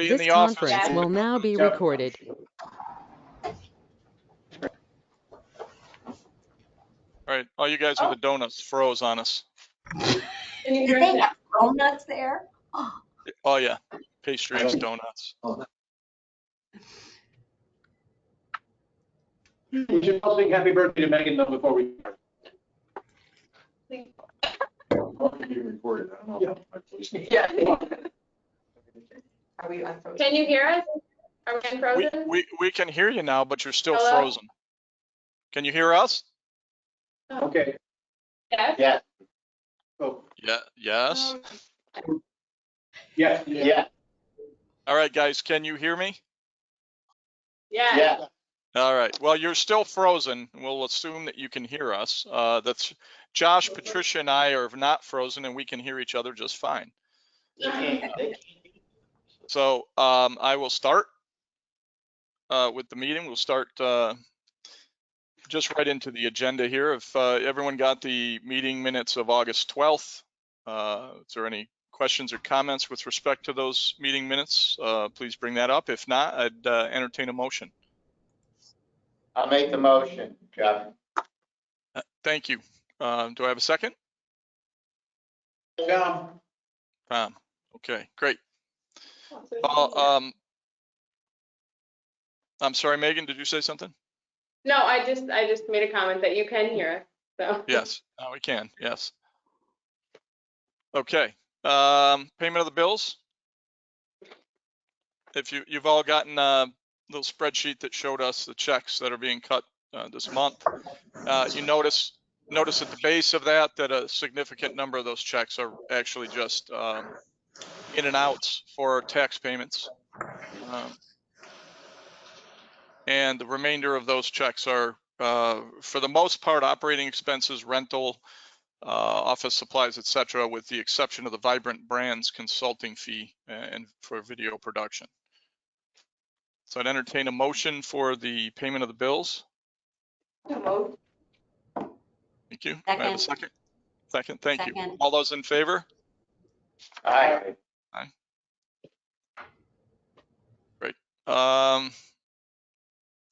in This the office. conference will now be recorded. All right, all you guys with the donuts froze on us. Did they have donuts there? Oh yeah, pastries, donuts. We should all sing happy birthday to Megan though before we start. You recorded, I don't know. Yeah. Are we unfrozen? Can you hear us? Are we unfrozen? We can hear you now, but you're still Hello? frozen. Can you hear us? Okay. Yes. Yeah. Oh. Yeah. Yes. Yeah. Yeah. All right, guys, can you hear me? Yeah. Yeah. All right. Well, you're still frozen. We'll assume that you can hear us. That's Josh, Patricia, and I are not frozen, and we can hear each other just fine. So I will start with the meeting. We'll start just right into the agenda here. If everyone got the meeting minutes of August 12th, is there any questions or comments with respect to those meeting minutes? Please bring that up. If not, I'd entertain a motion. I'll make the motion, Jeff. Thank you. Do I have a second? Tom. Okay, great. I'm sorry, Megan, did you say something? No, I just made a comment that you can hear us. So. Yes, now we can, yes. Okay, payment of the bills. If you've all gotten a little spreadsheet that showed us the checks that are being cut this month, you notice at the base of that a significant number of those checks are actually just in and outs for tax payments. And the remainder of those checks are, for the most part, operating expenses, rental, office supplies, etc., with the exception of the Vibrant Brands consulting fee and for video production. So I'd entertain a motion for the payment of the bills. Thank you. Do I have a second? Second, thank you. Second. All those in favor? Aye. Aye. Great.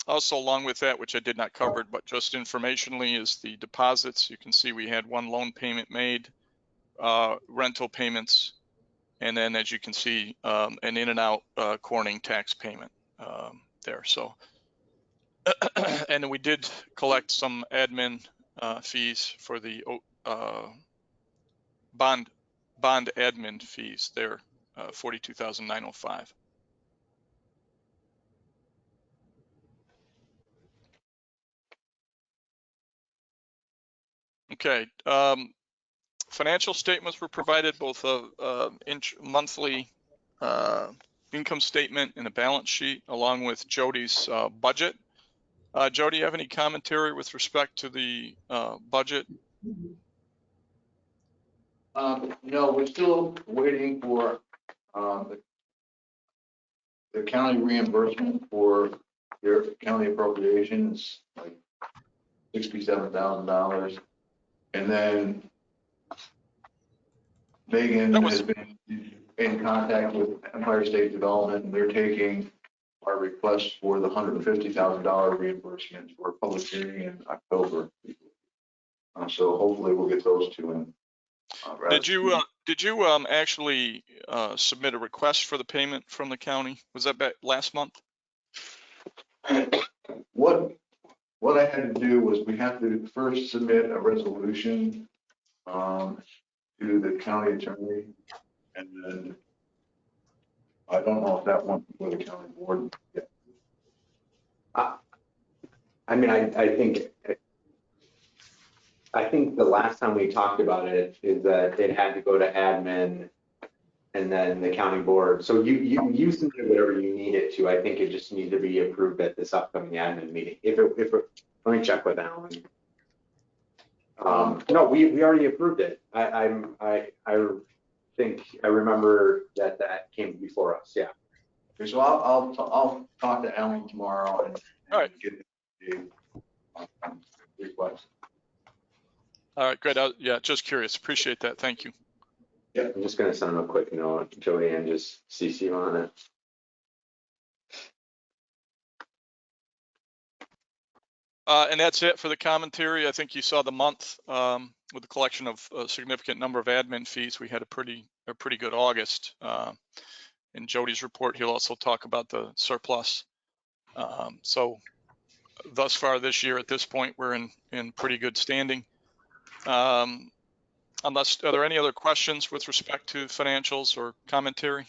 Also, along with that, which I did not cover, but just informationally, is the deposits. You can see we had one loan payment made, rental payments, and then, as you can see, an in and out Corning tax payment there. So, and then we did collect some admin fees for the bond admin fees there, $42,905. Okay, financial statements were provided, both a monthly income statement and a balance sheet, along with Jody's budget. Jody, you have any commentary with respect to the budget? No, we're still waiting for the county reimbursement for their county appropriations, like $67,000. And then Megan has been in contact with Empire State Development. They're taking our request for the $150,000 reimbursement for a public hearing in October. So hopefully we'll get those two in. Did you actually submit a request for the payment from the county? Was that back last month? What I had to do was we had to first submit a resolution to the county attorney, and then I don't know if that went before the county board yet. I mean, I think the last time we talked about it is that it had to go to admin and then the county board. So you submit whatever you need it to. I think it just needs to be approved at this upcoming admin meeting. Let me check with Alan. No, we already approved it. I think I remember that came before us. Yeah. Okay, so I'll talk to Alan tomorrow and get the request. All right, great. Yeah, just curious. Appreciate that. Thank you. Yeah, I'm just going to send him a quick note, Jody, and just CC him on it. And that's it for the commentary. I think you saw the month with the collection of a significant number of admin fees. We had a pretty good August. In Jody's report, he'll also talk about the surplus. So thus far this year, at this point, we're in pretty good standing. Unless, are there any other questions with respect to financials or commentary?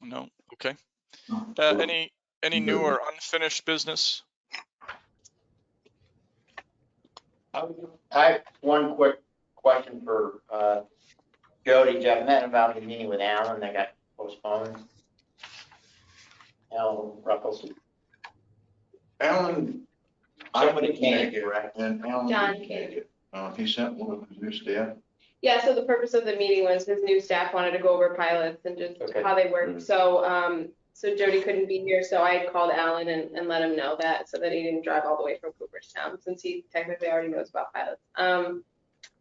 No. Okay. Any new or unfinished business? I have one quick question for Jody. Jeff, met about the meeting with Alan that got postponed. Alan Ruckles. Alan. Somebody came, make it, correct? And Alan John didn't came. make it. He sent one of his new staff. Yeah, so the purpose of the meeting was his new staff wanted to go over pilots and just Okay. how they work. So, so Jody couldn't be here, so I called Alan and let him know that so that he didn't drive all the way from Cooperstown since he technically already knows about pilots.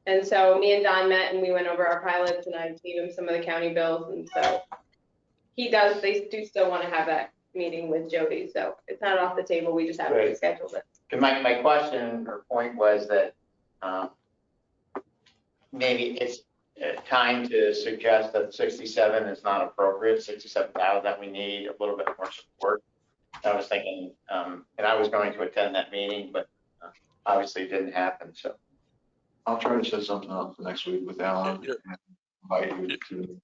And so me and Don met and we went over our pilots and I gave him some of the county bills. And so they do still want to have that meeting with Jody. So it's not off the table. We just haven't Great. scheduled it. And my question or point was that maybe it's time to suggest that 67 is not appropriate, 67,000, that we need a little bit more support. I was thinking, and I was going to attend that meeting, but obviously it didn't happen, so. I'll try to set something up for next week with Alan. Yeah. And invite you to.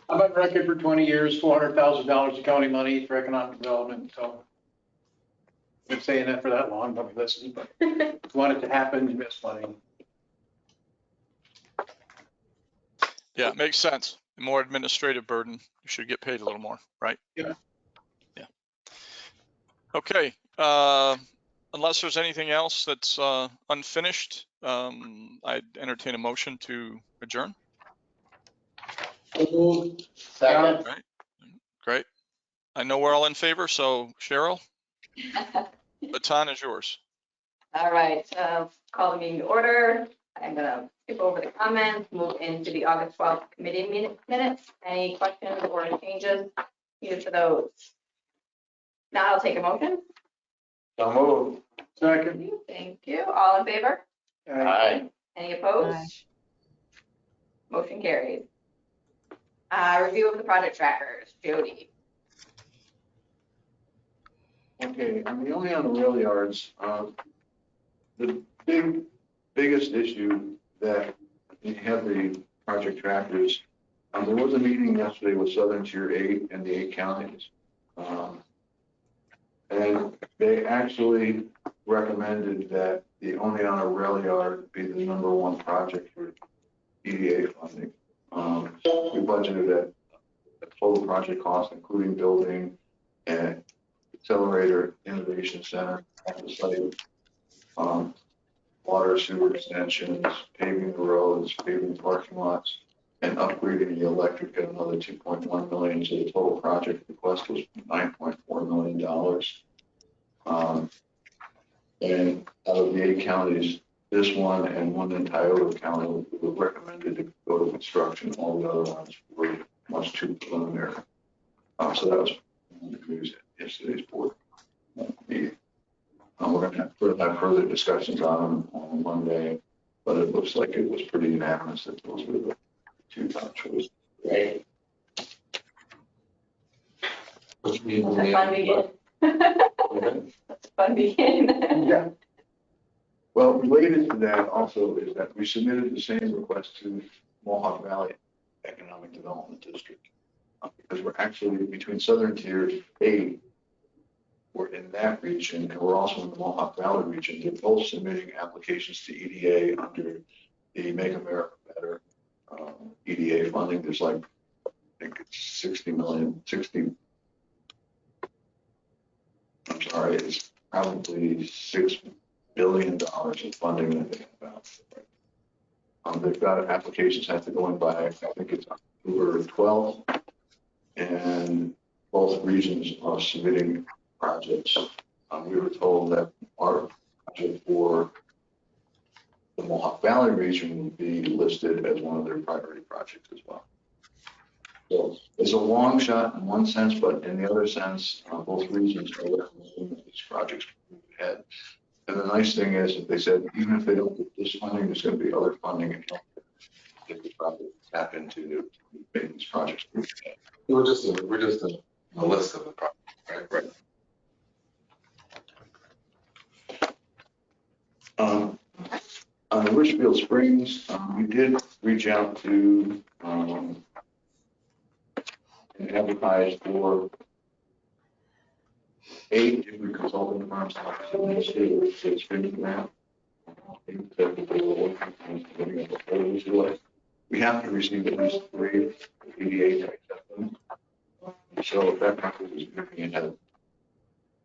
I've been record for 20 years, $400,000 of county money for economic development, so. I've been saying that for that long, nobody listens, but if you want it to happen, you miss money. Yeah, it makes sense. The more administrative burden, you should get paid a little more, right? Yeah. Yeah. Okay. Unless there's anything else that's unfinished, I'd entertain a motion to adjourn. Second. Right. Great. I know we're all in favor, so Cheryl, baton is yours. All right, call the meeting to order. I'm gonna skip over the comments, move into the August 12th committee minutes. Any questions or changes needed for those? Now I'll take a motion. So move. Second. Thank you. All in favor? Aye. Any opposed? Motion carried. Review of the project trackers, Jody. Okay, I'm the only on the rail yards. The biggest issue that we have the project trackers, there was a meeting yesterday with Southern Tier 8 and the 8 counties. And they actually recommended that the only on a rail yard be the #1 project for EDA funding. We budgeted at a total project cost, including building and accelerator innovation center at the site, water sewer extensions, paving the roads, paving parking lots, and upgrading the electric at another 2.1 million. So the total project request was $9.4 million. And out of the 8 counties, this one and one in Tioga County were recommended to go to construction. All the other ones were much too preliminary. So that was the news at yesterday's board meeting. We're going to have further discussions on them on Monday, but it looks like it was pretty unanimous that those were the 2 top choices. Right. That's a fun begin. That's a fun begin. Yeah. Well, related to that also is that we submitted the same request to Mohawk Valley Economic Development District because we're actually between Southern Tier 8. We're in that region, and we're also in the Mohawk Valley region. They're both submitting applications to EDA under the Make America Better EDA funding. There's like, I think it's 60 million, I'm sorry, it's probably $6 billion of funding that they have out. They've got applications have to go in by, I think it's October 12th, and both regions are submitting projects. We were told that our project for the Mohawk Valley region would be listed as one of their priority projects as well. So it's a long shot in one sense, but in the other sense, both regions are looking at these projects move ahead. And the nice thing is that they said, even if they don't get this funding, there's going to be other funding and help that they probably tap into to make these projects move ahead. We're just a list of the projects, right? On Richfield Springs, we did reach out to and advertise for 8 different consulting firms. It's been around. We have to receive at least 3 EDA to accept them. So that process is moving ahead.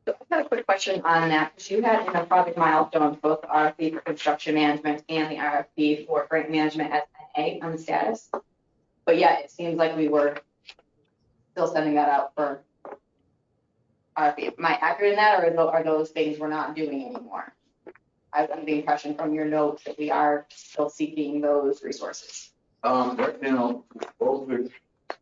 So I had a quick question on that, because you had in the project milestones, both the RFP for construction management and the RFP for grant management as an A on the status. But yet it seems like we were still sending that out for RFP. Am I accurate in that, or are those things we're not doing anymore? I was under the impression from your notes that we are still seeking those resources. Right now, both the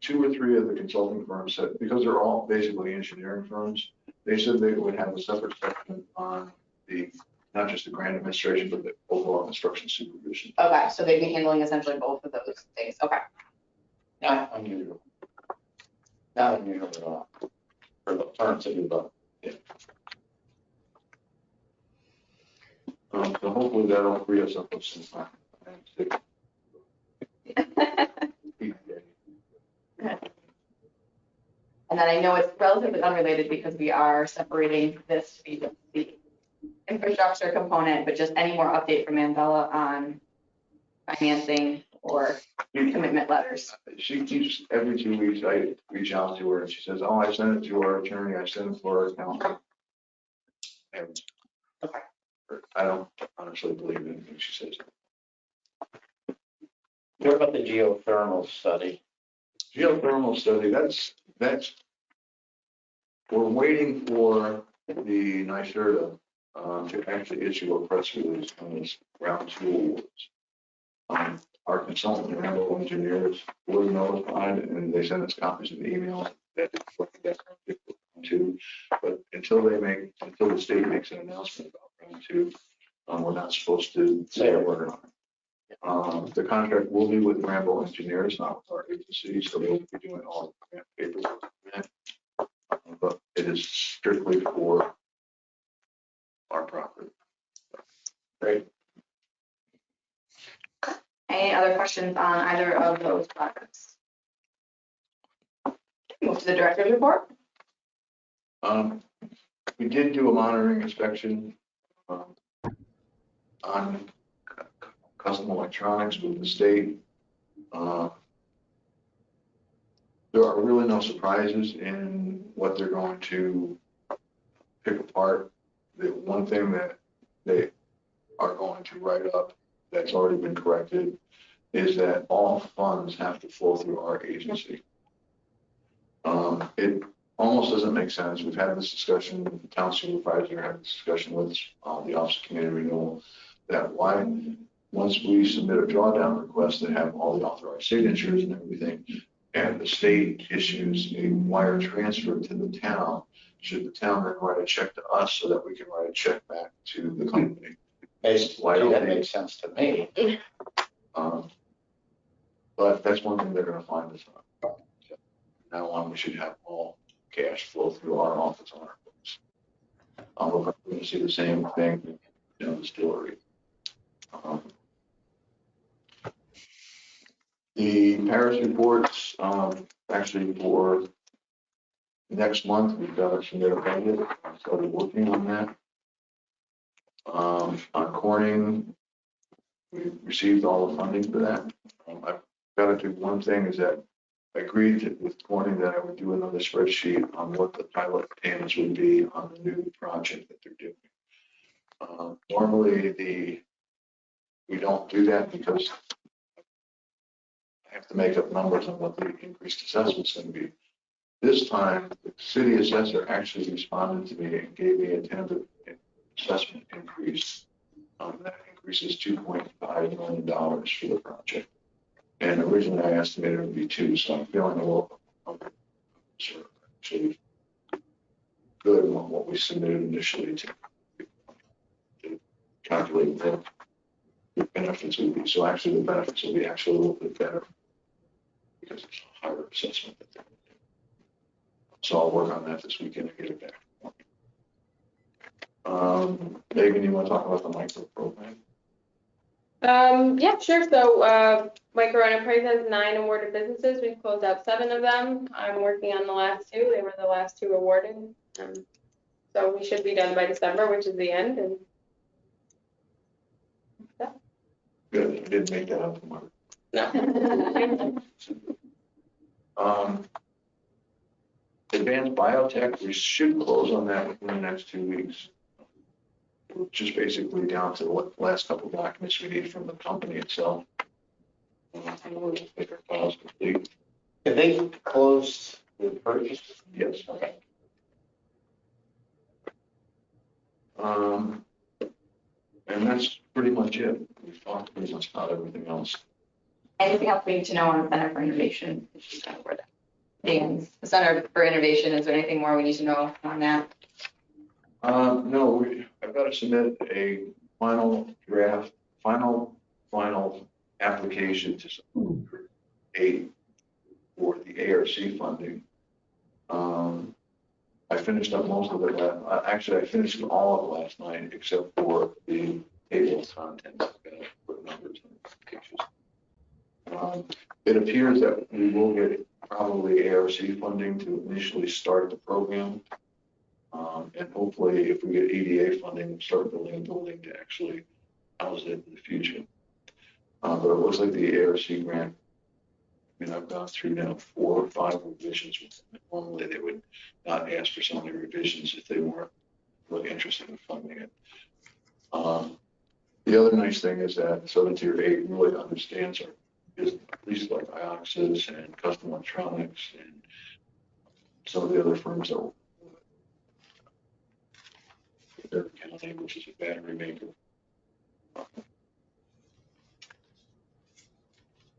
2 or 3 of the consulting firms said, because they're all basically engineering firms, they said they would have a separate section on the, not just the grant administration, but the overall construction supervision. Okay, so they'd be handling essentially both of those things. Okay. Not unusual. Not unusual at all for the firms to do both. So hopefully that'll free us up of some time. And then I know it's relatively unrelated because we are separating this to be the infrastructure component, but just any more update from Mandela on financing or commitment letters. She keeps, every 2 weeks, I reach out to her and she says, oh, I sent it to our attorney, I sent it to our accountant. And Okay. I don't honestly believe anything she says. What about the geothermal study? Geothermal study, that's, we're waiting for the NYSERDA to actually issue a press release on this round 2 awards. Our consultant and our engineers were notified and they sent us copies of the email that too. But until the state makes an announcement about round 2, we're not supposed to say a word on it. The contract will be with Rambo Engineers, not with our agency, so they'll be doing all the grant paperwork. But it is strictly for our property. Great. Any other questions on either of those projects? Move to the director's report. We did do a monitoring inspection on custom electronics with the state. There are really no surprises in what they're going to pick apart. The one thing that they are going to write up that's already been corrected is that all funds have to flow through our agency. It almost doesn't make sense. We've had this discussion, the town supervisor had this discussion with the Office of Community Renewal, that why, once we submit a drawdown request that have all the authorized signatures and everything, and the state issues a wire transfer to the town, should the town then write a check to us so that we can write a check back to the company? Basically, that makes sense to me. But that's one thing they're going to find us on. Now on, we should have all cash flow through our office on our books. We're going to see the same thing in the story. The Paris reports, actually for next month, we've got to submit a budget. I started working on that. On Corning, we received all the funding for that. I've got to do one thing, is that I agreed with Corning that I would do another spreadsheet on what the pilot payments would be on the new project that they're doing. Normally, we don't do that because I have to make up numbers on what the increased assessment's going to be. This time, the city assessor actually responded to me and gave me a tentative assessment increase. That increase is $2.5 million for the project. And originally I estimated it would be 2, so I'm feeling a little sort of actually good on what we submitted initially to calculate what the benefits would be. So actually the benefits will be actually a little bit better because it's a higher assessment. So I'll work on that this weekend and get it back. Megan, you want to talk about the micro program? Yeah, sure. So, micro enterprise has 9 awarded businesses. We've closed out 7 of them. I'm working on the last 2. They were the last 2 awarded. So we should be done by December, which is the end. And yeah. Good, I didn't make that up, Mark. No. Advanced biotech, we should close on that within the next 2 weeks. Just basically down to what last couple documents we need from the company itself. Make our files complete. Did they close the purchase? Yes. Okay. And that's pretty much it. We've talked pretty much about everything else. Anything else we need to know on the Center for Innovation? It's just kind of where that stands. The Center for Innovation, is there anything more we need to know on that? No, I've got to submit a final draft, final application to aid for the ARC funding. I finished up most of it. Actually, I finished all of it last night, except for the table of contents. Put numbers in pictures. It appears that we will get probably ARC funding to initially start the program. And hopefully, if we get EDA funding, we'll start building a building to actually house it in the future. But it looks like the ARC grant, I mean, I've gone through now 4 or 5 revisions with them. Normally, they would not ask for so many revisions if they weren't really interested in funding it. The other nice thing is that Southern Tier 8 really understands our business, at least like IOXIS and Custom Electronics and some of the other firms that County, which is a battery maker.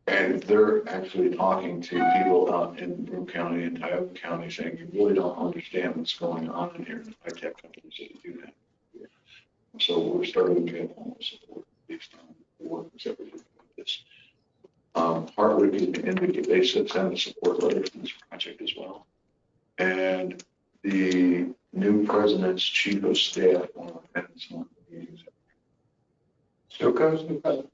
And they're actually talking to people out in Broome County and Tioga County saying, you really don't understand what's going on in here. High-tech companies that do that. So we're starting to get almost support based on the work that we're doing with this. Hartwick is indicate they send a support letter for this project as well. And the new president's chief of staff attends one of the meetings. Still goes to the president.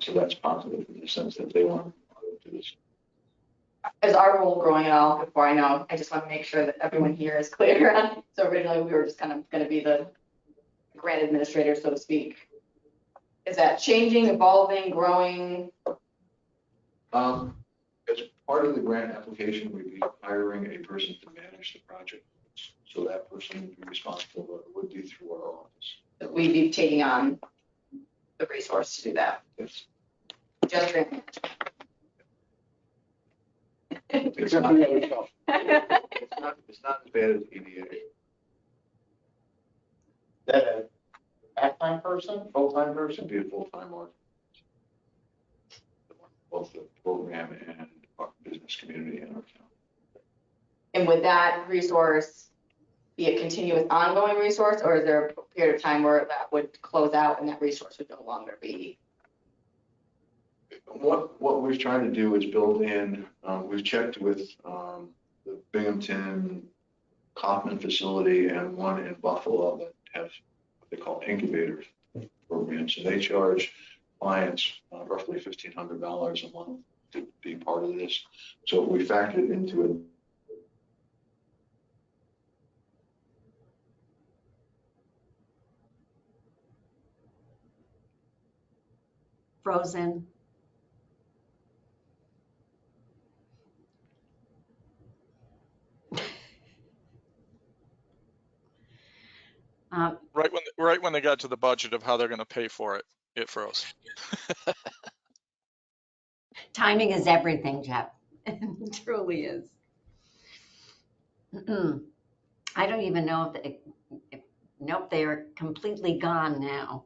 So that's positive in the sense that they want to do this. Is our role growing at all before I know? I just want to make sure that everyone here is clear on. So originally we were just kind of going to be the grant administrator, so to speak. Is that changing, evolving, growing? As part of the grant application, we'd be hiring a person to manage the project. So that person would be responsible, but it would be through our office. That we'd be taking on the resource to do that. Yes. Just It's not as bad as EDA. That a half-time person, full-time person? Be a full-time worker. Both the program and our business community and our county. And would that resource be a continuous ongoing resource, or is there a period of time where that would close out and that resource would no longer be? What we're trying to do is build in, we've checked with the Binghamton Kaufman facility and one in Buffalo that have what they call incubators programs. So they charge clients roughly $1,500 a month to be part of this. So we factored into it. Frozen. Right when they got to the budget of how they're going to pay for it, it froze. Timing is everything, Jeff. It truly is. I don't even know nope, they are completely gone now.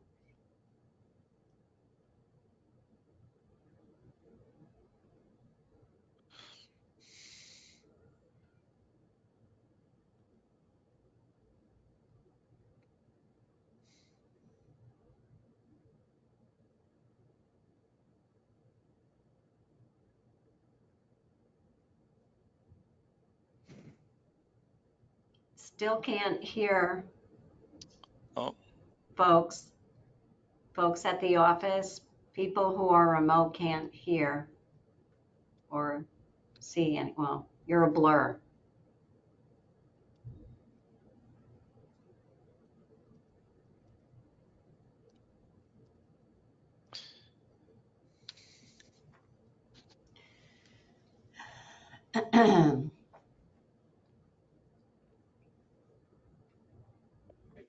Still can't hear. Oh. Folks at the office, people who are remote can't hear or see any, well, you're a blur.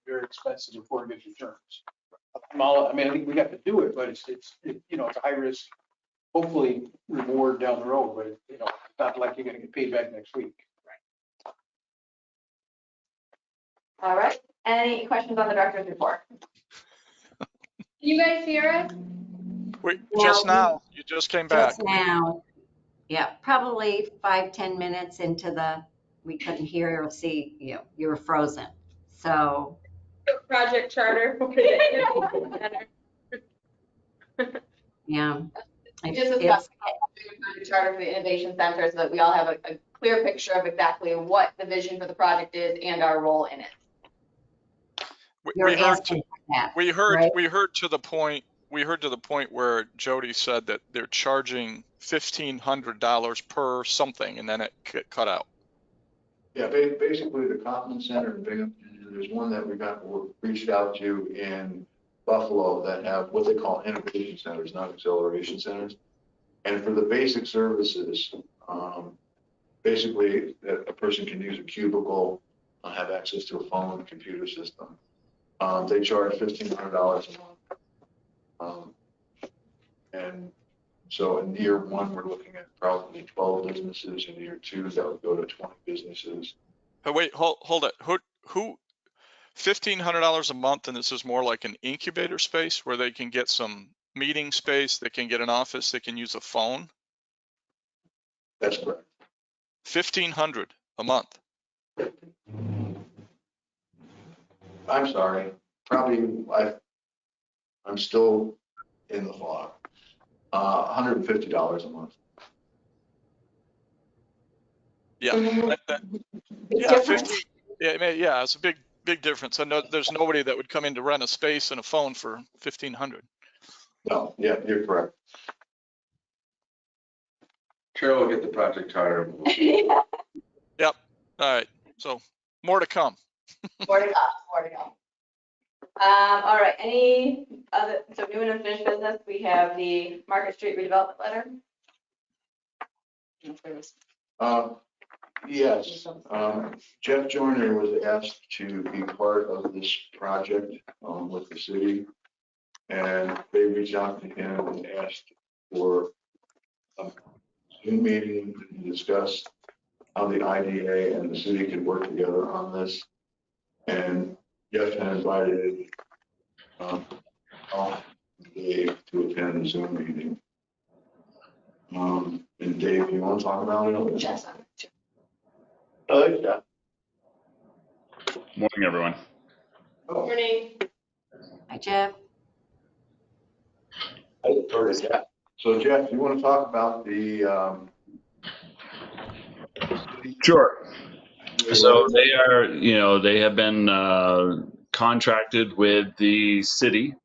Very expensive before it gets returns. I mean, I think we got to do it, but it's you know, it's a high risk, hopefully reward down the road, but you know, it's not like you're gonna get paid back next week. All right, any questions on the director's report? Can you guys hear us? Wait, Well, just now, you just came back. Just now, yeah, probably 5-10 minutes into we couldn't hear or see you. You were frozen. So, Project charter for the Innovation Center. yeah. We just discussed the charter for the Innovation Center so that we all have a clear picture of exactly what the vision for the project is and our role in it. You're We heard asking for that, right? we heard to the point where Jody said that they're charging $1,500 per something, and then it cut out. Yeah, basically the Kaufman Center in Binghamton, there's one that we reached out to in Buffalo that have what they call innovation centers, not acceleration centers. And for the basic services, basically a person can use a cubicle, have access to a phone, computer system. They charge $1,500 a month. And so in year one, we're looking at probably 12 businesses. In year two, that would go to 20 businesses. Oh, wait, hold it. Who $1,500 a month, and this is more like an incubator space where they can get some meeting space, they can get an office, they can use a phone. That's correct. $1,500 a month. I'm sorry. Probably I'm still in the fog. $150 a month. Yeah. Yeah, Difference. 50. Yeah, it's a big difference. I know there's nobody that would come in to rent a space and a phone for $1,500. No, yeah, you're correct. Cheryl will get the project charter. Yep. All right. So more to come. More to come. All right, any other, so new and unfinished business, we have the Market Street redevelopment letter. Yes, Jeff Joyner was asked to be part of this project with the city, and they reached out to him and asked for a Zoom meeting to discuss how the IDA and the city could work together on this. And Jeff had invited Dave to attend the Zoom meeting. And Dave, you want to talk about it? Yes. Yeah. Morning, everyone. Morning. Hi, Jeff. So Jeff, you want to talk about the Sure. So they are, they have been contracted with the city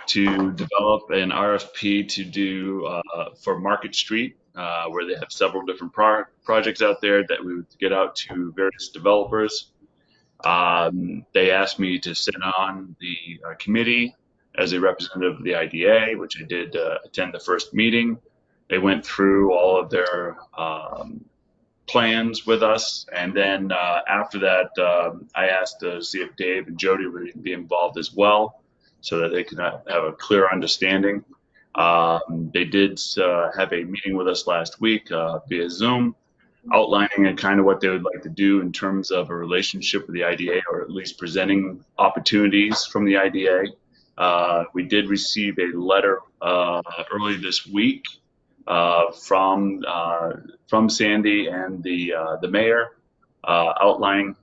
to develop an RFP to do for Market Street, where they have several different projects out there that we would get out to various developers. They asked me to sit on the committee as a representative of the IDA, which I did attend the first meeting. They went through all of their plans with us, and then after that, I asked to see if Dave and Jody would be involved as well, so that they could have a clear understanding. They did have a meeting with us last week via Zoom, outlining kind of what they would like to do in terms of a relationship with the IDA, or at least presenting opportunities from the IDA. We did receive a letter early this week from Sandy and the mayor, outlining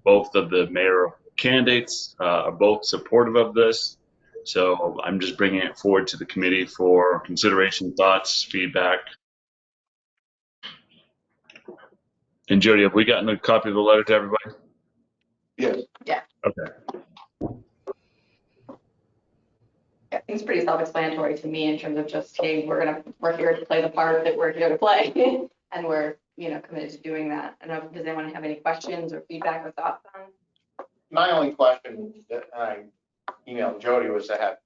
both of the mayor candidates are both supportive of this. So I'm just bringing it forward to the committee for consideration, thoughts, feedback. And Jody, have we gotten a copy of the letter to everybody? Yes. Okay. Yeah, I think it's pretty self-explanatory to me in terms of just, hey, we're here to play the part that we're here to play. And we're, committed to doing that. I don't know, does anyone have any questions or feedback or thoughts on? My only question that I emailed Jody was to have,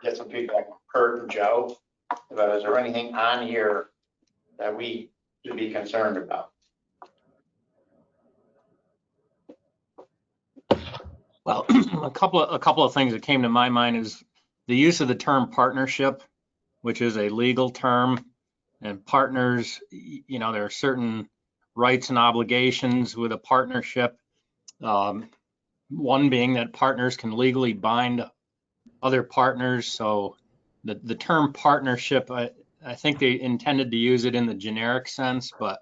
get some feedback from Kurt and Joe about, is there anything on here that we should be concerned about? Well, a couple of things that came to my mind is the use of the term partnership, which is a legal term, and partners, there are certain rights and obligations with a partnership. One being that partners can legally bind other partners. So the term partnership, I think they intended to use it in the generic sense, but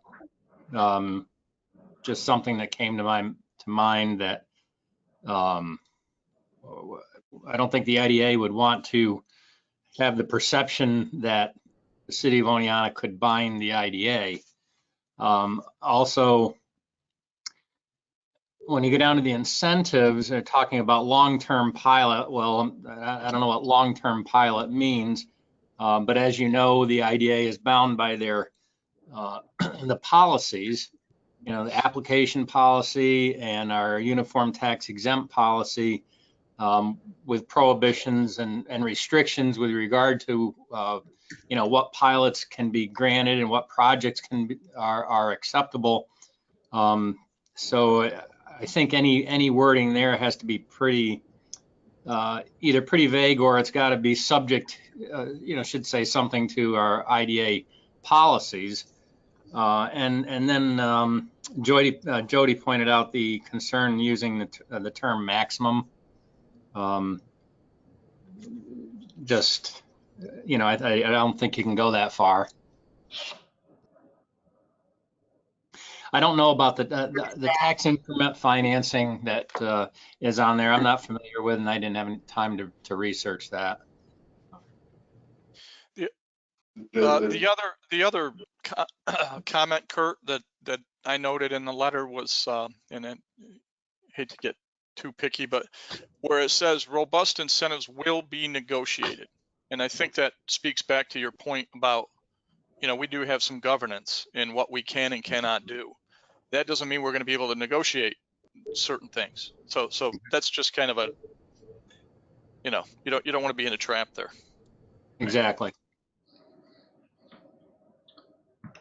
just something that came to mind that I don't think the IDA would want to have the perception that the city of Oneonta could bind the IDA. Also, when you go down to the incentives, they're talking about long-term pilot. Well, I don't know what long-term pilot means, but as you know, the IDA is bound by their the policies, the application policy and our uniform tax exempt policy, with prohibitions and restrictions with regard to what pilots can be granted and what projects are acceptable. So I think any wording there has to be pretty either pretty vague, or it's got to be subject, should say something to our IDA policies. And then Jody pointed out the concern using the term maximum. Just, I don't think you can go that far. I don't know about the tax increment financing that is on there. I'm not familiar with, and I didn't have any time to research that. The other comment, Kurt, that I noted in the letter was, and I hate to get too picky, but where it says robust incentives will be negotiated. And I think that speaks back to your point about, we do have some governance in what we can and cannot do. That doesn't mean we're going to be able to negotiate certain things. So that's just kind of a, you don't want to be in a trap there. Exactly.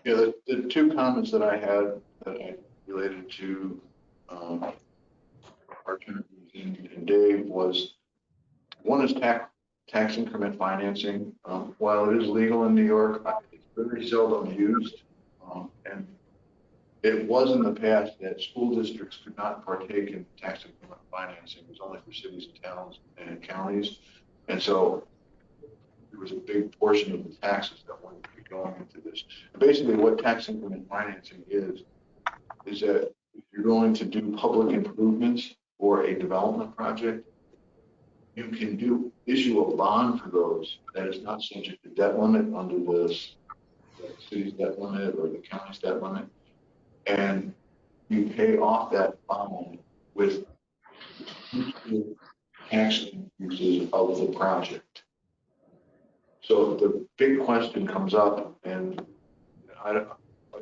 Yeah, the two comments that I had related to our attorneys and Dave was, one is tax increment financing. While it is legal in New York, it's very seldom used. And it was in the past that school districts could not partake in tax increment financing. It was only for cities and towns and counties. And so there was a big portion of the taxes that went going into this. Basically, what tax increment financing is that if you're going to do public improvements for a development project, you can issue a bond for those that is not subject to debt limit under the city's debt limit or the county's debt limit, and you pay off that bond with tax increases of the project. So the big question comes up, and like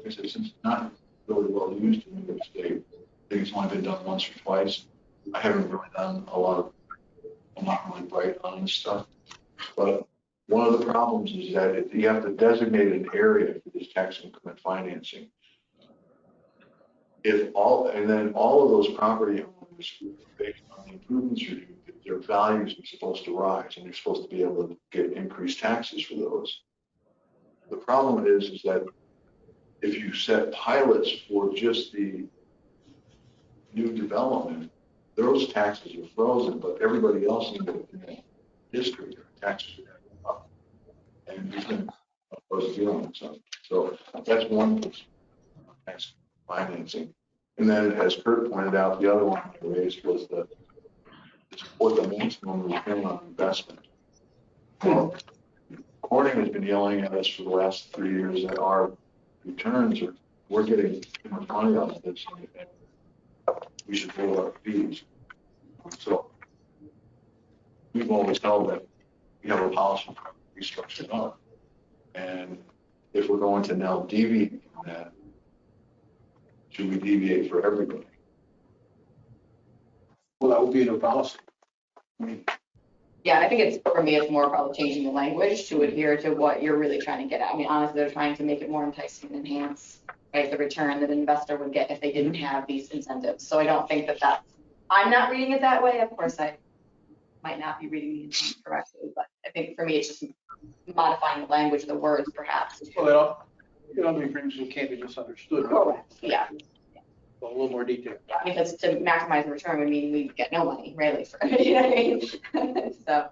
I said, since it's not really well used in New York State, I think it's only been done once or twice. I haven't really done I'm not really bright on this stuff. But one of the problems is that you have to designate an area for this tax increment financing. And then all of those property owners, based on the improvements you do, their values are supposed to rise, and you're supposed to be able to get increased taxes for those. The problem is that if you set pilots for just the new development, those taxes are frozen, but everybody else in the district, their taxes are up, and you can oppose dealing with. So that's one tax financing. And then, as Kurt pointed out, the other one I raised was to support the maximum return on investment. Well, Corning has been yelling at us for the last 3 years that our returns we're getting too much money out of this. we should roll our fees. So we've always held that we have a policy for restructuring up. And if we're going to now deviate from that, should we deviate for everybody? Well, that would be in a policy. Yeah, I think it's, for me, it's more probably changing the language to adhere to what you're really trying to get at. I mean, honestly, they're trying to make it more enticing and enhance, right, the return that an investor would get if they didn't have these incentives. So I don't think that that's, I'm not reading it that way. Of course, I might not be reading the intent correctly, but I think for me, it's just modifying the language, the words perhaps. Well, it all be things that can't be misunderstood. Correct, yeah. A little more detail. Yeah, because to maximize the return would mean we get no money, really, for, you know what I mean? So.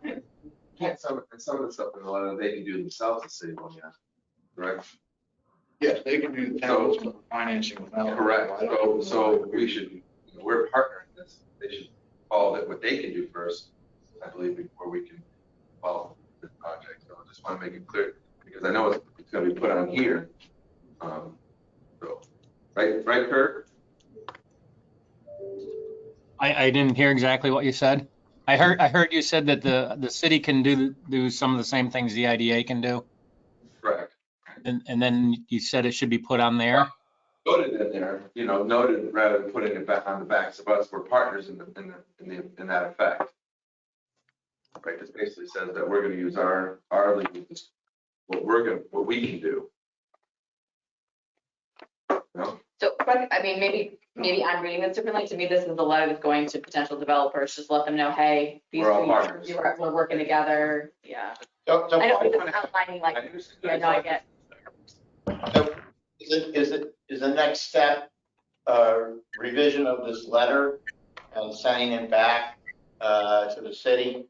Yeah, some of the stuff in the letter, they can do themselves to save money, right? Yes, they can do the town's financing without. Correct. So we should, we're a partner in this. They should follow what they can do first, I believe, before we can follow the project. So I just want to make it clear, because I know it's going to be put on here. So, right, Kurt? I didn't hear exactly what you said. I heard you said that the city can do some of the same things the IDA can do. Correct. And then you said it should be put on there. Noted in there, noted rather than putting it back on the backs of us. We're partners in that effect. Right. This basically says that we're going to use our legal, what we can do. No? So, I mean, maybe I'm reading this differently. To me, this is the letter that's going to potential developers. Just let them know, hey, these We're all partners. we're working together. Yeah. So I don't think it's outlining like, yeah, no, I get. So is the next step revision of this letter and sending it back to the city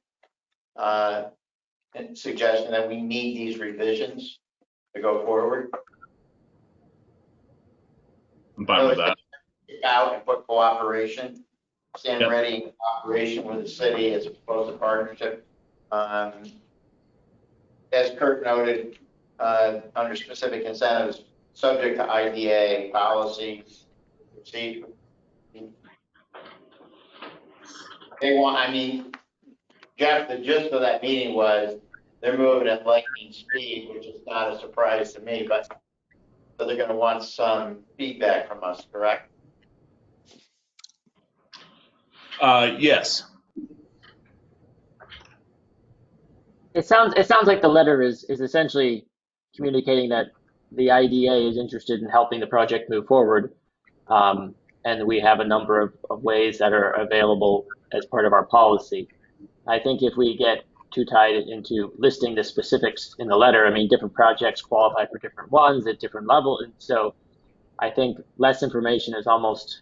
and suggesting that we need these revisions to go forward? I'm fine with that. Out and put cooperation, stand Yep. ready in cooperation with the city as opposed to partnership. As Kurt noted, under specific incentives, subject to IDA policies, procedure. They want, I mean, Jeff, the gist of that meeting was they're moving at lightning speed, which is not a surprise to me, but so they're going to want some feedback from us, correct? Yes. It sounds like the letter is essentially communicating that the IDA is interested in helping the project move forward. And we have a number of ways that are available as part of our policy. I think if we get too tied into listing the specifics in the letter, I mean, different projects qualify for different ones at different levels. And so I think less information is almost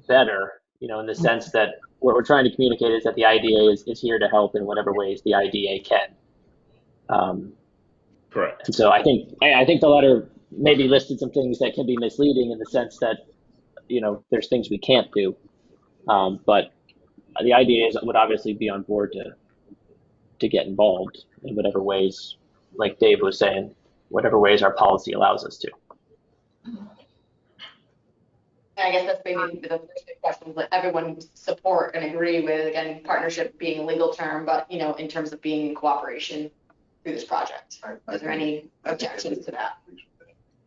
better, in the sense that what we're trying to communicate is that the IDA is here to help in whatever ways the IDA can. Correct. And so I think the letter maybe listed some things that can be misleading in the sense that, there's things we can't do. But the IDA would obviously be on board to get involved in whatever ways, like Dave was saying, whatever ways our policy allows us to. I guess that's maybe the first big question that everyone support and agree with. Again, partnership being a legal term, but in terms of being in cooperation through this project. Is there any objections to that?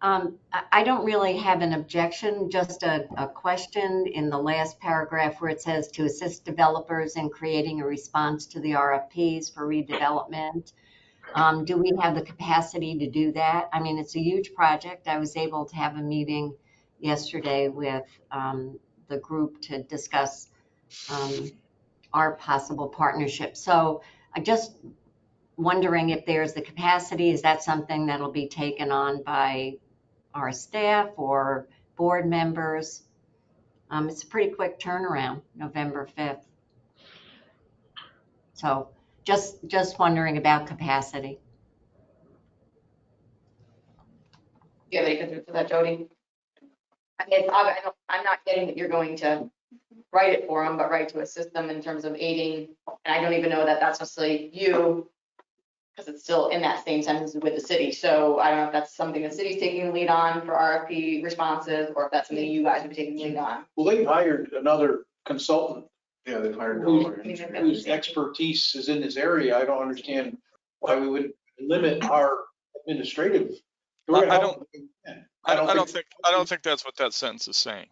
I don't really have an objection, just a question in the last paragraph where it says to assist developers in creating a response to the RFPs for redevelopment. Do we have the capacity to do that? I mean, it's a huge project. I was able to have a meeting yesterday with the group to discuss our possible partnership. So I just wondering if there's the capacity. Is that something that'll be taken on by our staff or board members? It's a pretty quick turnaround, November 5th. So just wondering about capacity. Do you have any concerns with that, Jody? I mean, I'm not getting that you're going to write it for them, but write to assist them in terms of aiding. And I don't even know that that's necessarily you, because it's still in that same sentence with the city. So I don't know if that's something the city's taking the lead on for RFP responses, or if that's something you guys would be taking the lead on. Well, they hired another consultant Yeah, they've hired. whose expertise is in this area. I don't understand why we would limit our administrative. I don't think that's what that sentence is saying.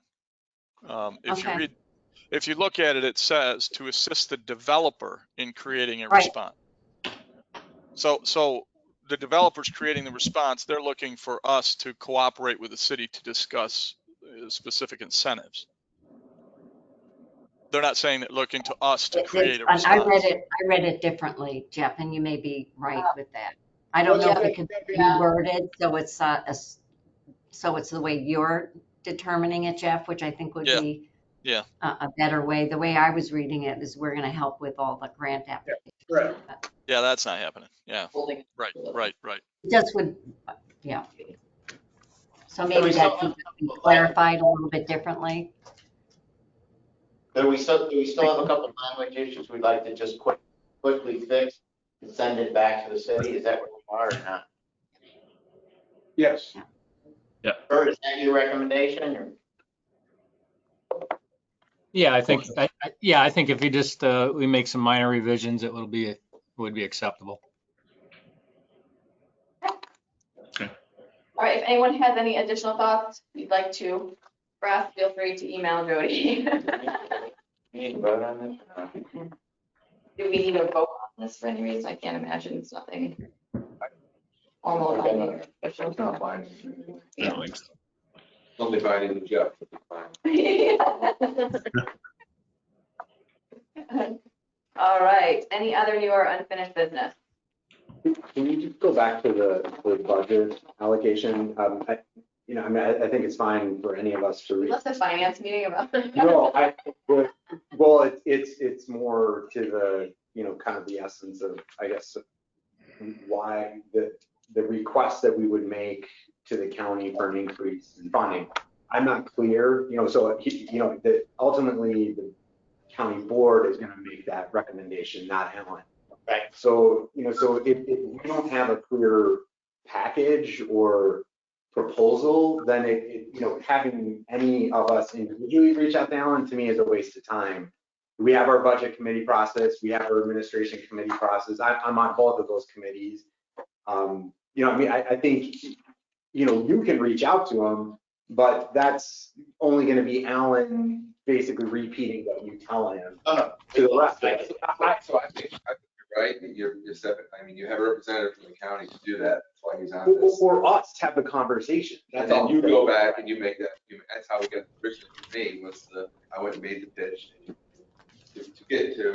Okay. If you look at it, it says to assist the developer in creating a Right. response. So the developer's creating the response. They're looking for us to cooperate with the city to discuss specific incentives. They're not saying that looking to us to create a response. I read it differently, Jeff, and you may be right with that. I don't know if it could be worded so it's the way you're determining it, Jeff, which I think would be a better way. The way I was reading it is we're going to help with all the grant applications. Right. Yeah, that's not happening. Yeah. Right. Just would, yeah. So maybe that could be clarified a little bit differently. Do we still have a couple of language issues we'd like to just quickly fix and send it back to the city? Is that where we are or not? Yes. Yeah. Bert, is that your recommendation or? Yeah, I think if you just we make some minor revisions, it would be acceptable. Okay. All right, if anyone has any additional thoughts you'd like to express, feel free to email Jody. We need to vote on this or not? Do we need to vote on this for any reason? I can't imagine. It's nothing formal about it or official. It's not binding. I don't think so. Only binding the Jeff. Fine. All right, any other new or unfinished business? Can you just go back to the budget allocation? I think it's fine for any of us to read. Let's have a finance meeting about it. No, it's more to the, kind of the essence of, I guess, why the request that we would make to the county for an increase in funding. I'm not clear, that ultimately the county board is going to make that recommendation, not Alan. Right. So, if we don't have a clear package or proposal, then having any of us individually reach out to Alan, to me, is a waste of time. We have our budget committee process, we have our administration committee process. I'm on both of those committees. I think, you can reach out to him, but that's only going to be Alan basically repeating what you tell him to the rest of us. So I think you're right. You're separate. I mean, you have a representative from the county to do that. That's why he's on this. Or us to have the conversation. And then you go back and you make that. That's how we got the original for me was I went and made the pitch to get to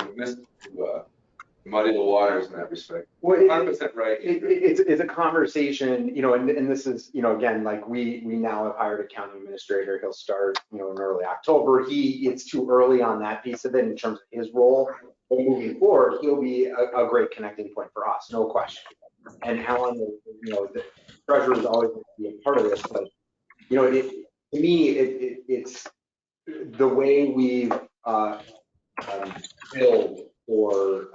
muddy the waters in that respect. Well, 100% right. It's a conversation, and this is, again, like we now have hired a county administrator. He'll start, in early October. It's too early on that piece of it in terms of his role. But moving forward, he'll be a great connecting point for us, no question. And Alan, the treasurer is always going to be a part of this, but to me, it's the way we've billed for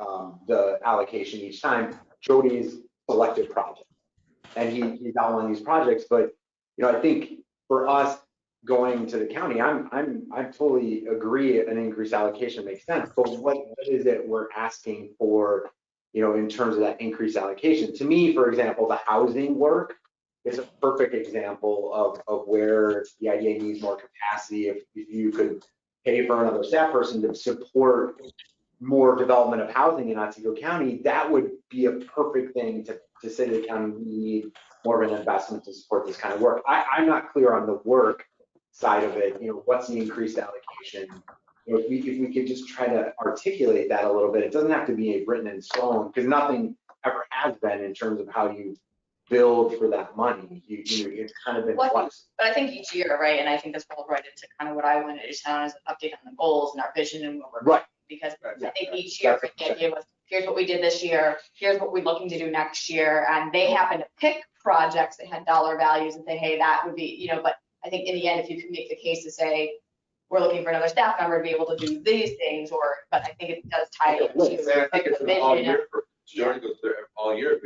the allocation each time. Jody's selected projects, and he's outlined these projects. But I think for us going to the county, I totally agree an increased allocation makes sense. But what is it we're asking for? In terms of that increased allocation. To me, for example, the housing work is a perfect example of where the IDA needs more capacity. If you could pay for another staff person to support more development of housing in Otsego County, that would be a perfect thing to say to the county, we need more of an investment to support this kind of work. I'm not clear on the work side of it. What's the increased allocation? If we could just try to articulate that a little bit, it doesn't have to be written in stone, because nothing ever has been in terms of how you build for that money. It's kind of been flexible. But I think each year, right, and I think this rolls right into kind of what I wanted to town as an update on the goals and our vision and what we're right. Because I think each year the idea was, here's what we did this year, here's what we're looking to do next year, and they happen to pick projects that had dollar values and say, hey, that would be, but I think in the end, if you can make the case to say, we're looking for another staff member to be able to do these things, but I think it does tie into I think it's all year. Jordan goes there all year.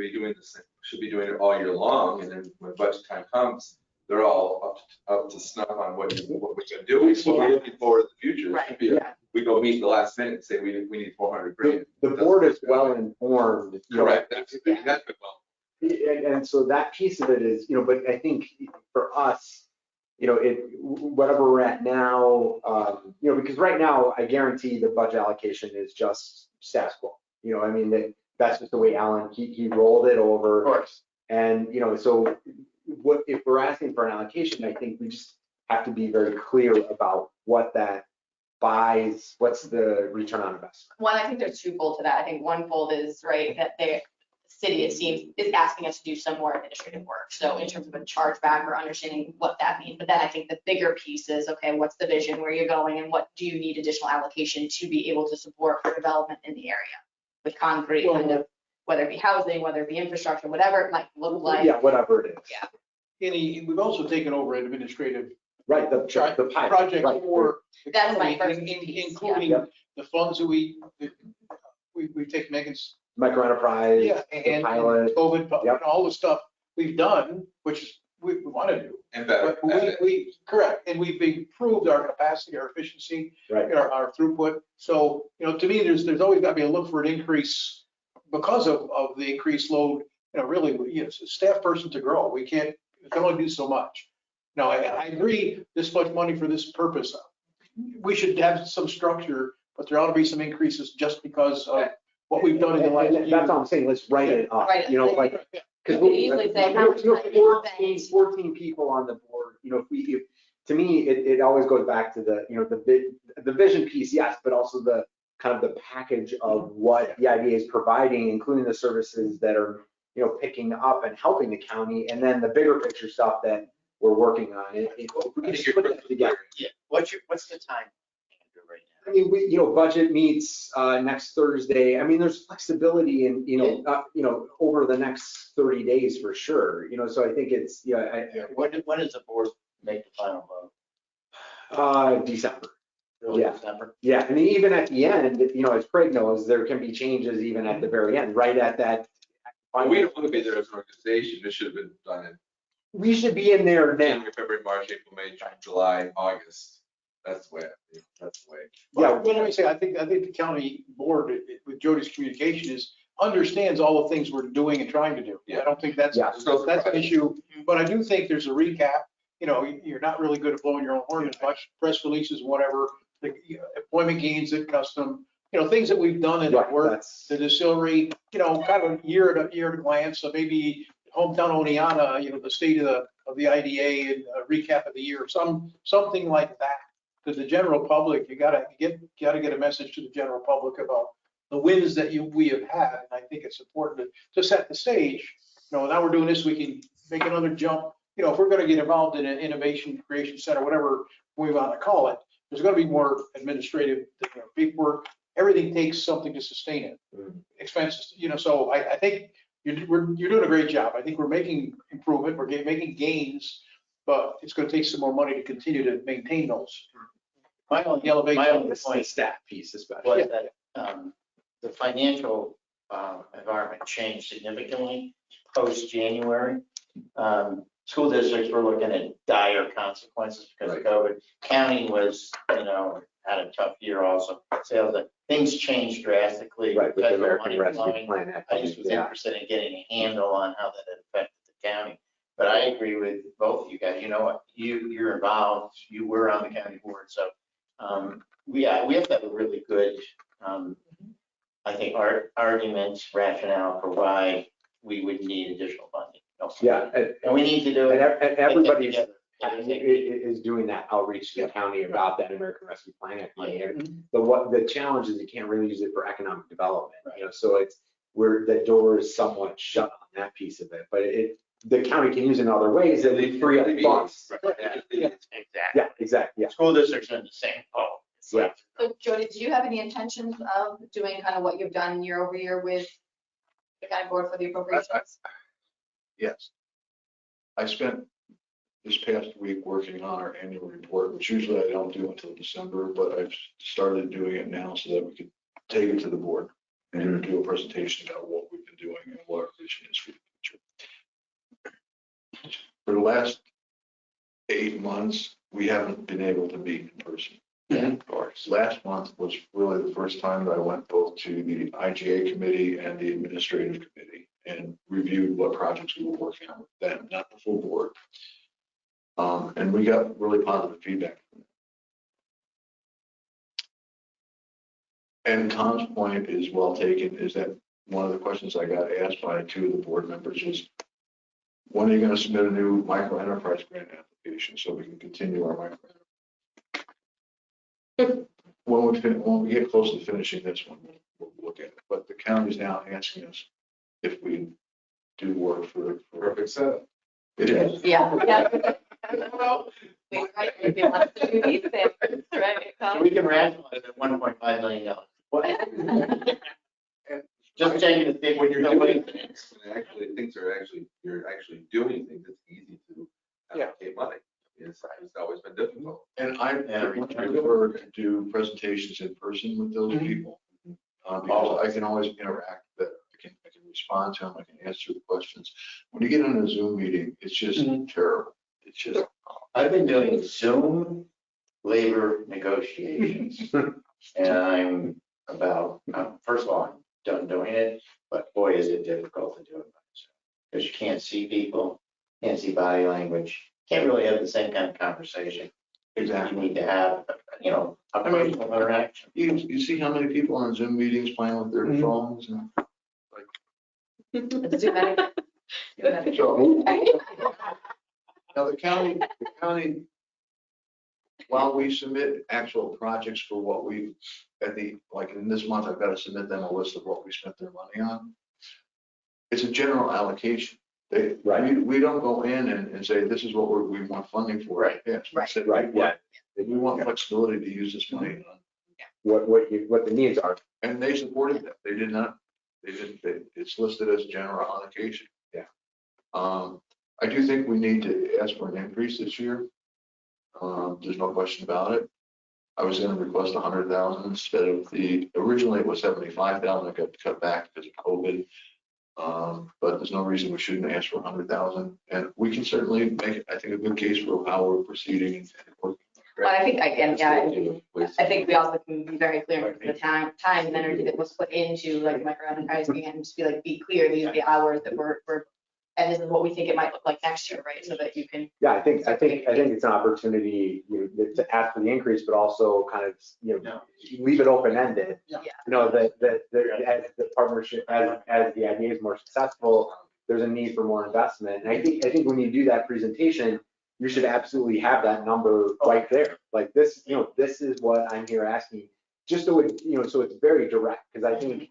Should be doing it all year long, and then when budget time comes, they're all up to snuff on what we're gonna do. So we're looking forward to the future. It should be we go meet the last minute and say we need 400 grand. The board is well informed. Correct. That's been well. And so that piece of it is, but I think for us, whatever we're at now, because right now I guarantee the budget allocation is just status quo. I mean, that's just the way Alan, he rolled it over. Of course. And, so if we're asking for an allocation, I think we just have to be very clear about what that buys, what's the return on investment. One, I think there's twofold to that. I think one fold is, right, that the city, it seems, is asking us to do some more administrative work. So in terms of a chargeback or understanding what that means. But then I think the bigger piece is, okay, what's the vision, where you're going, and what do you need additional allocation to be able to support for development in the area with concrete, kind of, whether it be housing, whether it be infrastructure, whatever it might look like. Yeah, whatever it is. Yeah. And we've also taken over an administrative Right, the pilot, project right. for the That's my county, first piece, including yeah. the funds that we take Megan's, Micro enterprise, and pilot. COVID, Yep. all the stuff we've done, which we want to do. And better. But correct, and we've improved our capacity, our efficiency, Right. our throughput. So, to me, there's always got to be a look for an increase because of the increased load. Really, it's a staff person to grow. We can only do so much. Now, I agree, this much money for this purpose. We should have some structure, but there ought to be some increases just because of what we've done in the last year. That's all I'm saying, let's write it up, Write it. like. You could easily say how much money we spent. 14 people on the board, if to me, it always goes back to the vision piece, yes, but also the kind of the package of what the IDA is providing, including the services that are, picking up and helping the county, and then the bigger picture stuff that we're working on. If we can just put that together. Yeah. What's the time right now? I mean, budget meets next Thursday. I mean, there's flexibility in, over the next 30 days for sure. So I think it's, When does the board make the final vote? December. Early Yeah. December? Yeah, and even at the end, as Craig knows, there can be changes even at the very end, right at that. We don't want to be there as an organization. This should have been done in We should be in there now. January, February, March, April, May, June, July, August. That's the way. That's the way. Yeah. What do I say? I think the county board, with Jody's communication, understands all the things we're doing and trying to do. Yeah. I don't think that's an issue, but I do think there's a recap. You're not really good at blowing your own horn as much, press releases, whatever, the employment gains at custom, things that we've done and Right, work, that's- the distillery, kind of year at a glance. So maybe hometown Oneonta, the state of the IDA and a recap of the year, something like that. To the general public, you gotta get a message to the general public about the wins that we have had. And I think it's important to set the stage. Now we're doing this, we can make another jump. If we're gonna get involved in an innovation creation center, whatever we want to call it, there's gonna be more administrative paperwork. Everything takes something to sustain it. Expenses, so I think you're doing a great job. I think we're making improvement, we're making gains, but it's going to take some more money to continue to maintain those. My only point, Staff piece especially. was that the financial environment changed significantly post-January. School districts were looking at dire consequences because of COVID. County was, had a tough year also. Sales, things changed drastically. Right, with the because of American money Rescue flowing. Plan. I just was interested in getting a handle on how that affected the county. But I agree with both of you guys. You know what? You're involved. You were on the county board, so we have to have a really good, I think, arguments, rationale for why we would need additional funding. Yeah, And we need to do and it. everybody together. is doing that outreach to the county about that American Rescue Plan. The challenge is you can't really use it for economic development, so it's where the door is somewhat shut on that piece of it, but the county can use it in other ways that would free up funds. Exactly. Yeah, exactly, yeah. School districts are in the same boat. Yeah. So Jody, do you have any intentions of doing kind of what you've done year over year with the county board for the appropriations? Yes. I spent this past week working on our annual report, which usually I don't do until December, but I've started doing it now so that we could take it to the board and do a presentation about what we've been doing and what our vision is for the future. For the last 8 months, we haven't been able to meet in person. Yeah. Last month was really the first time that I went both to the IGA committee and the administrative committee and reviewed what projects we were working on with them, not the full board. And we got really positive feedback. And Tom's point is well taken, is that one of the questions I got asked by 2 of the board members is, when are you going to submit a new micro enterprise grant application so we can continue our micro enterprise? When we get close to finishing this one, we'll look at it. But the county is now asking us if we do work for Perfect setup. it is. Yeah. We might if you want to do these things, right? So we can rationalize it $1.5 million. Just checking to see When you're doing doing. things, you're actually doing things, it's easy to allocate money. It's always been difficult. And I prefer to do presentations in person with those people. Because I can always interact, that I can respond to them, I can answer the questions. When you get on a Zoom meeting, it's just terrible. It's just. I've been doing Zoom labor negotiations. And I'm about, first of all, I'm done doing it, but boy, is it difficult to do it by yourself. Because you can't see people, can't see body language, can't really have the same kind of conversation. Exactly. You need to have, a personal interaction. You see how many people on Zoom meetings playing with their phones and It's too many. Too many. so. Now the county, while we submit actual projects for what we, like in this month, I've got to submit them a list of what we spent their money on. It's a general allocation. We don't go in and say, this is what we want funding for. Right. Yes. Right. Say, Right, yeah. We want flexibility to use this money on. What the needs are. And they supported that. They didn't, it's listed as general allocation. Yeah. I do think we need to ask for an increase this year. There's no question about it. I was going to request 100,000 instead of originally it was 75,000. I got cut back because of COVID. But there's no reason we shouldn't ask for 100,000. And we can certainly make, I think, a good case for how we're proceeding and working. But I think, again, I think we also can be very clear with the time and energy that was put into like micro enterprising and just be clear, these are the hours that we're, and this is what we think it might look like next year, right? So that you can. Yeah, I think it's an opportunity to ask for the increase, but also kind of, leave it open-ended. Yeah. That as the partnership, as the idea is more successful, there's a need for more investment. And I think when you do that presentation, you should absolutely have that number right there. Like this, this is what I'm here asking, just so it, so it's very direct. Because I think,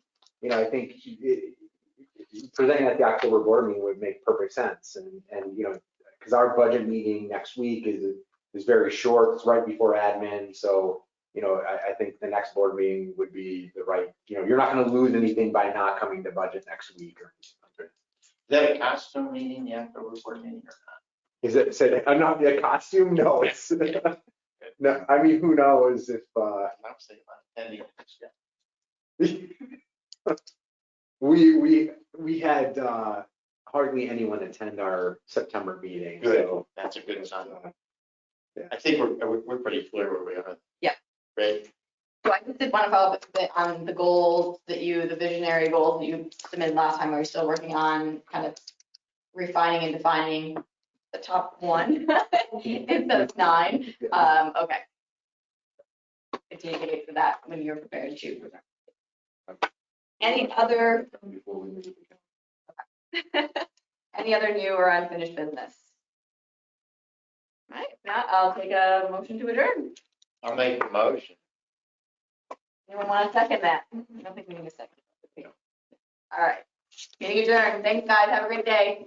presenting at the October board meeting would make perfect sense. And because our budget meeting next week is very short. It's right before admin. So, I think the next board meeting would be the right, you're not going to lose anything by not coming to budget next week. Is that a costume meeting, the October board meeting or not? Is it said I'm not a costume? No, it's no. I mean, who knows if I'm saying about attending. we had hardly anyone attend our September meeting. Good. So, That's a good sign. Yeah. I think we're pretty clear where we are. Yeah. Right. So I just did want to follow up on the goals the visionary goals that you submitted last time. Are you still working on kind of refining and defining the top one instead of 9? Okay. Continue to wait for that when you're prepared to present. Any other new or unfinished business? All right, now I'll take a motion to adjourn. I'll make a motion. Anyone want to second that? I don't think we need a second. All right, meeting adjourned. Thanks, guys. Have a great day.